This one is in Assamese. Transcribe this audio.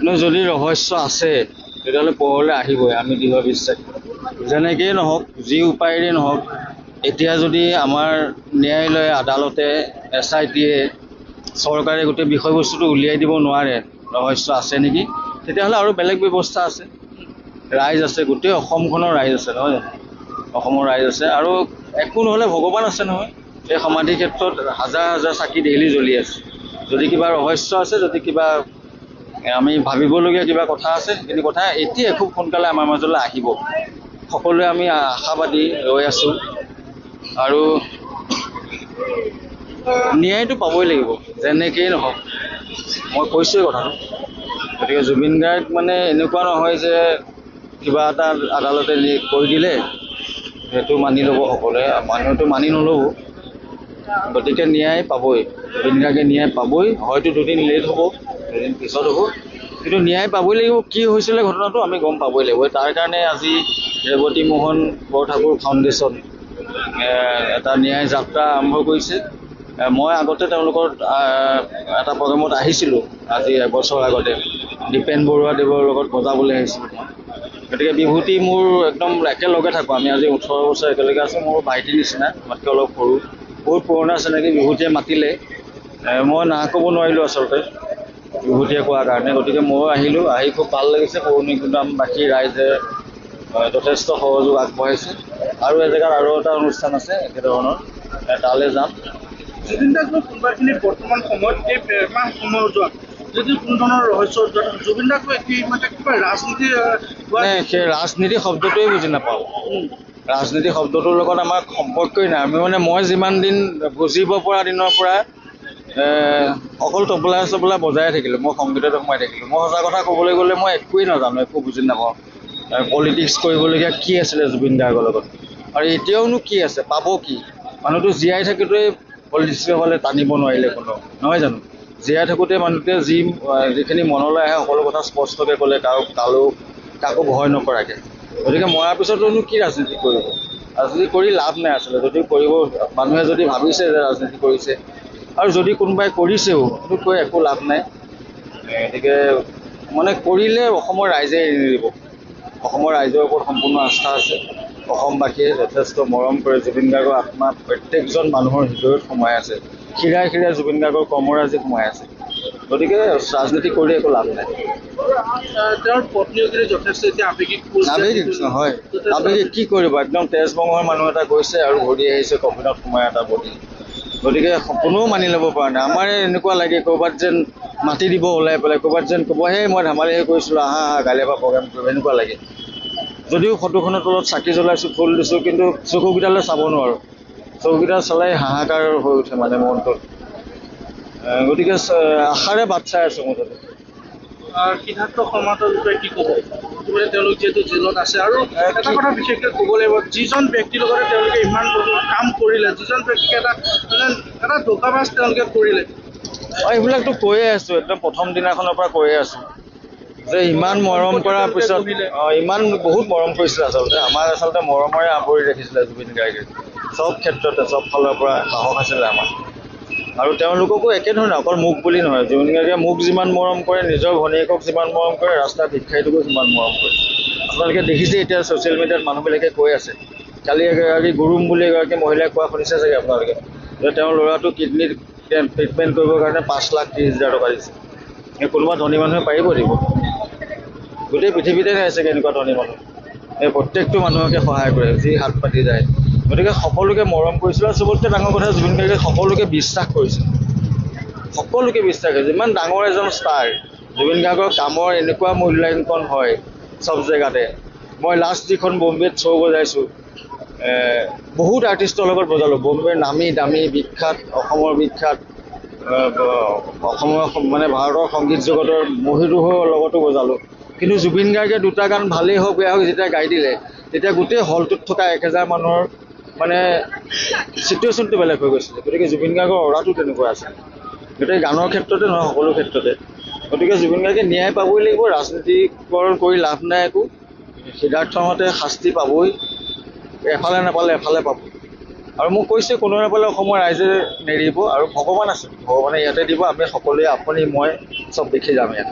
কিন্তু যদি ৰহস্য আছে তেতিয়াহ'লে পোহৰলৈ আহিবই, আমি দৃঢ় বিশ্বাস। যেনেকেই নহওক, যি উপায়েৰে নহওক, এতিয়া যদি আমাৰ ন্যায়ালয়ে, আদালতে, SIT-য়ে, চৰকাৰে গোটেই বিষয়বস্তুটো উলিয়াই দিব নোৱাৰে ৰহস্য আছে নেকি, তেতিয়াহ'লে আৰু বেলেগ ব্যৱস্থা আছে। ৰাইজ আছে, গোটেই অসমখনৰ ৰাইজ আছে, নহয় জানো? অসমৰ ৰাইজ আছে, আৰু একো নহ'লে ভগৱান আছে নহয়। এই সমাধি ক্ষেত্ৰত হাজাৰ হাজাৰ চাকি ডেইলি জ্বলি আছে। যদি কিবা ৰহস্য আছে, যদি কিবা আমি ভাবিবলগীয়া কিবা কথা আছে, সেইখিনি কথা এতিয়া খুব সোনকালে আমাৰ মাজলৈ আহিব। সকলোৱে আমি আশাবাদী ৰৈ আছোঁ, আৰু ন্যায়টো পাবই লাগিব যেনেকেই নহওক। মই কৈছোঁৱেই কথাটো। গতিকে জুবিন গাৰ্গ মানে এনেকুৱা নহয় যে কিবা এটা আদালতে কৈ দিলে সেইটো মানি ল'ব সকলোৱে, মানুহেতো মানি নল'ব। গতিকে ন্যায় পাবই, জুবিন গাৰ্গে ন্যায় পাবই। হয়তো দুদিন লেট হ'ব, দুদিন পিছত হ'ব, কিন্তু ন্যায় পাবই লাগিব। কি হৈছিলে ঘটনাটো আমি গম পাবই লাগিব। তাৰ কাৰণে আজি ৰেৱতী মোহন বৰঠাকুৰ ফাউণ্ডেশ্যন এটা ন্যায় যাত্ৰা আৰম্ভ কৰিছে। মই আগতে তেওঁলোকৰ এটা প্ৰগ্ৰেমত আহিছিলোঁ, আজি এবছৰ আগতে দীপেন বৰুৱাদেৱৰ লগত বজাবলৈ আহিছিলোঁ মই। গতিকে বিভূতি মোৰ একদম একেলগে থাকোঁ, আমি আজি 18 বছৰ একেলগে আছোঁ। মোৰ ভাইটিৰ নিচিনা, আমাতকৈ অলপ সৰু, বহুত পুৰণা চিনাকি। বিভূতিয়ে মাতিলে, মই না ক'ব নোৱাৰিলোঁ আচলতে, বিভূতিয়ে কোৱাৰ কাৰণে। গতিকে ময়ো আহিলোঁ, আহি খুব ভাল লাগিছে। পৌৰনিগমবাসী ৰাইজে যথেষ্ট সহযোগ আগবঢ়াইছে। আৰু এজেগাত আৰু এটা অনুষ্ঠান আছে একেধৰণৰ, তালৈ যাম। জুবিন দাক কোনোবাখিনি বৰ্তমান সময়ত এই মাহ সময়ছোৱাত যদি কোনো ধৰণৰ ৰহস্য জুবিন দাক কিবা ৰাজনীতি সেই ৰাজনীতি শব্দটোৱে বুজি নাপাওঁ। ৰাজনীতি শব্দটোৰ লগত আমাৰ সম্পৰ্কই নাই। মই যিমান দিন বুজিব পৰা দিনৰ পৰা অকল তবলা চবলা বজাই থাকিলোঁ, মই সংগীততে সোমাই থাকিলোঁ। মই সঁচা কথা ক'বলৈ গ'লে মই একোৱেই নাজানো, একো বুজি নাপাওঁ। পলিটিক্স কৰিবলগীয়া কি আছিলে জুবিন গাৰ্গৰ লগত, আৰু এতিয়াওনো কি আছে, পাব কি? মানুহটো জীয়াই থাকোঁতেই পলিটিক্সসকলে টানিব নোৱাৰিলে কোনো, নহয় জানো? জীয়াই থাকোঁতে মানুহটোৱে যিখিনি মনলৈ আহে সকলো কথা স্পষ্টকৈ ক'লে, কাকো ভয় নকৰাকৈ। গতিকে মৰাৰ পিছতনো কি ৰাজনীতি কৰিব? ৰাজনীতি কৰি লাভ নাই আচলতে। যদি কৰিব, মানুহে যদি ভাবিছে যে ৰাজনীতি কৰিছে, আৰু যদি কোনোবাই কৰিছেও, সেইটো কৈ একো লাভ নাই। গতিকে কৰিলে অসমৰ ৰাইজে এৰি নিদিব। অসমৰ ৰাইজৰ ওপৰত সম্পূৰ্ণ আস্থা আছে। অসমবাসীয়ে যথেষ্ট মৰম কৰে। জুবিন গাৰ্গৰ আত্মা প্ৰত্যেকজন মানুহৰ হৃদয়ত সোমাই আছে। শিৰাই শিৰাই জুবিন গাৰ্গৰ কৰ্মৰাজি সোমাই আছে। গতিকে ৰাজনীতি কৰি একো লাভ নাই। তেওঁৰ পত্নীও যথেষ্ট এতিয়া আৱেগিক হয়, আৱেগিক কি কৰিব? একদম তেজবংশৰ মানুহ এটা গৈছে আৰু ঘূৰি আহিছে কফিনত সোমাই এটা বডি। গতিকে কোনেও মানি ল'ব পৰা নাই। আমাৰ এনেকুৱা লাগে ক'ৰবাত যেন মাতি দিব ওলাই পেলাই, ক'ৰবাত যেন ক'ব, সেই মই ধেমালিহে কৰিছিলোঁ, আহা কাইলৈ পৰা প্ৰগ্ৰেম কৰিব, এনেকুৱা লাগে। যদিও ফটোখনৰ তলত চাকি জ্বলাইছোঁ, ফুল দিছোঁ, কিন্তু চকুকেইটালৈ চাব নোৱাৰোঁ। চকুকেইটা চালাই হাহাকাৰ হৈ উঠে মনটোত। গতিকে আশাৰে বাট চাই আছোঁ মুঠতে। সিদ্ধাৰ্থ শৰ্মাটোৰ বিষয়ে কি ক'ব? তেওঁলোক যিহেতু জেলত আছে, আৰু এটা কথা বিশেষকৈ ক'ব লাগিব, যিজন ব্যক্তিৰ লগতে তেওঁলোকে ইমান কাম কৰিলে, যিজন ব্যক্তিক এটা ধোকাবাজ তেওঁলোকে কৰিলে। এইবিলাকতো কৈয়ে আছোঁ, একদম প্ৰথম দিনাখনৰ পৰা কৈয়ে আছোঁ যে ইমান মৰম কৰাৰ পিছত বহুত মৰম কৰিছিলে আচলতে। আমাৰ আচলতে মৰমৰে আৱৰি ৰাখিছিলে জুবিন গাৰ্গে, চব ক্ষেত্ৰতে, চব ফালৰ পৰা সাহস আছিলে আমাৰ। আৰু তেওঁলোককো একেধৰণে, অকল মোক বুলি নহয়, জুবিন গাৰ্গে মোক যিমান মৰম কৰে, নিজৰ ভনীয়েকক যিমান মৰম কৰে, ৰাস্তাৰ ভিক্ষাৰীটোকো সিমান মৰম কৰে। আপোনালোকে দেখিছে এতিয়া ছ'চিয়েল মিডিয়াত মানুহবিলাকে কৈ আছে, কালি এগৰাকী গুৰুম বুলি এগৰাকী মহিলাই কোৱা শুনিছে চাগে আপোনালোকে, যে তেওঁৰ ল'ৰাটো কিডনীৰ ট্ৰিটমেণ্ট কৰিবৰ কাৰণে 5,30,000 টকা দিছে। কোনোবা ধনী মানুহে পাৰিব দিব? গোটেই পৃথিৱীতে নাই চাগে এনেকুৱা ধনী মানুহ। প্ৰত্যেকটো মানুহকে সহায় কৰে, যি হাত পাতি যায়। গতিকে সকলোকে মৰম কৰিছিল, আৰু চবতকৈ ডাঙৰ কথা জুবিন গাৰ্গে সকলোকে বিশ্বাস কৰিছিল। সকলোকে বিশ্বাস কৰিছিল। ইমান ডাঙৰ এজন ষ্টাৰ, জুবিন গাৰ্গৰ কামৰ এনেকুৱা মূল্যাংকন হয় চব জেগাতে। মই লাষ্ট যিখন বম্বেত শ্ব' বজাইছোঁ, বহুত আৰ্টিষ্টৰ লগত বজালোঁ। বম্বেৰ নামী দামী বিখ্যাত, অসমৰ বিখ্যাত, অসমৰ ভাৰতৰ সংগীত জগতৰ মহীৰূহৰ লগতো বজালোঁ। কিন্তু জুবিন গাৰ্গে দুটা গান ভালেই হওক বেয়া হওক যেতিয়া গাই দিলে, তেতিয়া গোটেই হলটোত থকা 1,000 মানুহৰ চিটুৱেশ্যনটো বেলেগ হৈ গৈছিলে। গতিকে জুবিন গাৰ্গৰ অৰাটো তেনেকুৱা আছে, গোটেই গানৰ ক্ষেত্ৰতে নহয়, সকলো ক্ষেত্ৰতে। গতিকে জুবিন গাৰ্গে ন্যায় পাবই লাগিব, ৰাজনীতিকৰণ কৰি লাভ নাই একো। সিদ্ধাৰ্থহঁতে শাস্তি পাবই, এফালে নাপালে এফালে পাব। আৰু মোক কৈছে কোনোৱে নাপালে অসমৰ ৰাইজে নেৰিব, আৰু ভগৱান আছে, ভগৱানে ইয়াতে দিব। আমি সকলোৱে, আপুনি মই চব দেখি যাম ইয়াত।